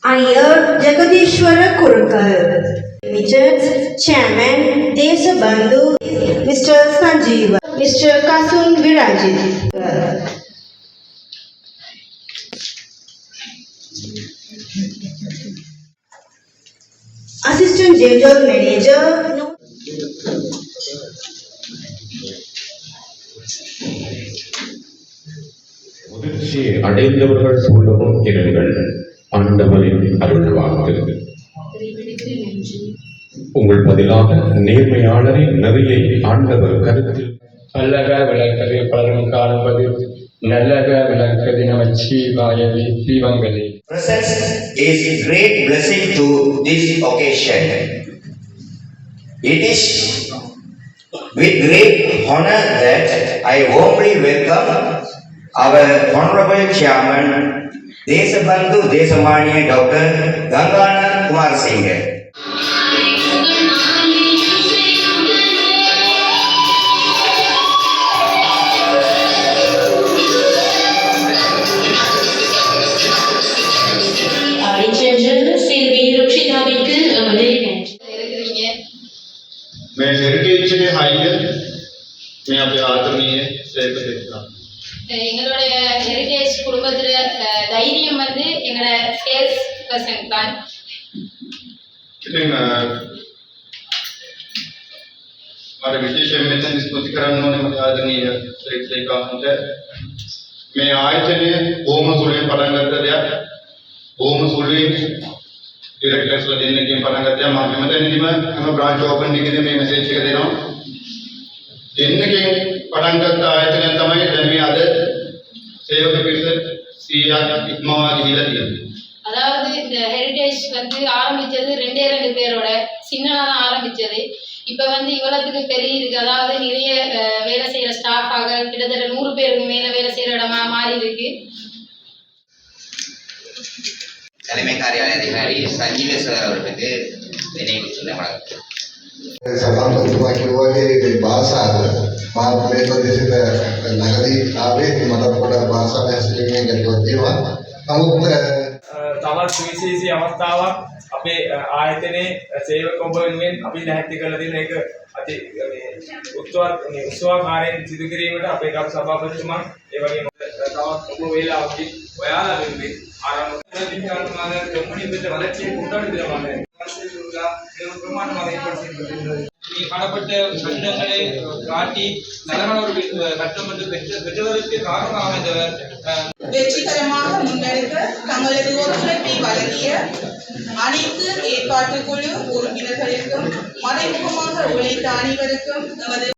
Iyer Jagadishwara Kurkal, Limited Chairman Desabandhu, Mr. Sanjeev, Mr. Kasun Virajit. Assistant General Manager. முதிர்ச்சியை அடைந்தவர்கள் சொல்லவும் இருங்கள். ஆண்டவரின் அருள் வாக்கு. உங்கள் பதிலாக நேர்மையாளரின் நெறியை ஆண்டவர் கருத்தில் நல்லக விளக்கது பலரும் காண்பது நல்லக விளக்கது நமச்சிவாயவே தீவங்களே. Presence is a great blessing to this occasion. It is with great honor that I warmly welcome our Honorable Chairman Desabandhu Desamaniya Dr. Ganganath Kumar Singh. मैं हेरिटेज के हाइयर मैं आपके आदरणीय सेवक देता எங்களுடைய ஹெரிடேஜ் குடும்பத்துல தைரியம் வந்து எங்களோட சேல்ஸ் பர்சன் தான். हमारे विशेष मेंशन स्तुति करने वाले आदरणीय सेवकांत मैं आयतने होम सुले पढ़न करते दिया होम सुले डायरेक्टर्स ला देने के पढ़न करते हैं माफी मत नहीं मैं हम ब्रांच ओपन निकले मैं मैसेज कर दे रहा हूँ देने के पढ़न करता आयतने तमाम धर्मी आदत सेवक पीछे सिया इतना हीरा दिया. அதாவது இந்த ஹெரிடேஜ் வந்து ஆரம்பிச்சது 2 பேரோட சின்னதா தான் ஆரம்பிச்சது. இப்ப வந்து இவ்வளவுக்கு பெரிய இருக்கு. அதாவது நிறைய வேலை செய்யற ஸ்டாஃபாக கிட்டத்தட்ட 100 பேருக்கு மேல வேலை செய்யற இடமா மாறி இருக்கு. தலைமை காரியாலய அதிகாரி संजीव सर அவர்களுக்கு நினைவு சொல்ல வணக்கம். සම්බන්ධතුමා කිව්වාගේ භාෂාව මා මේ ප්‍රදේශයට නගදී ආවේ මට පොඩක් භාෂාව හැසිරීමෙන් ගැටලුවක් තියෙනවා. නමුත් තවත් සුවිශේෂී අවස්ථාවක් අපේ ආයතනයේ සේවක ඔබ වෙනුවෙන් අපි නැහැටි කරලා දෙන එක අති මේ උත්සවකාරයෙන් සිදු කිරීමට අපේ ගරු සභාපතිතුමා ඒ වගේම තවත් ඔබ වේලාවක් ඔයාලා වෙනුවෙන් ආරම්භ කරන විද්‍යාත්මක කම්පැනි වලට වලච්චේ කොටන දෙනවා. ஒரு பிரமாண்டமாக ஏற்பாடு செய்யப்பட்டிருக்கிறது. காணப்பட்ட கட்டிடங்களை காட்டி நலமான ஒரு கட்டம் என்று பெற்றவருக்கு காரணமாக அமைந்தவர். வெற்றிகரமாக முன்னெடுக்க தங்களது ஒத்துழைப்பை வழங்கிய அனைத்து ஏற்பாட்டுக்குழு உறுப்பினர்களுக்கும் மறைமுகமாக உழைத்த அனைவருக்கும் எமது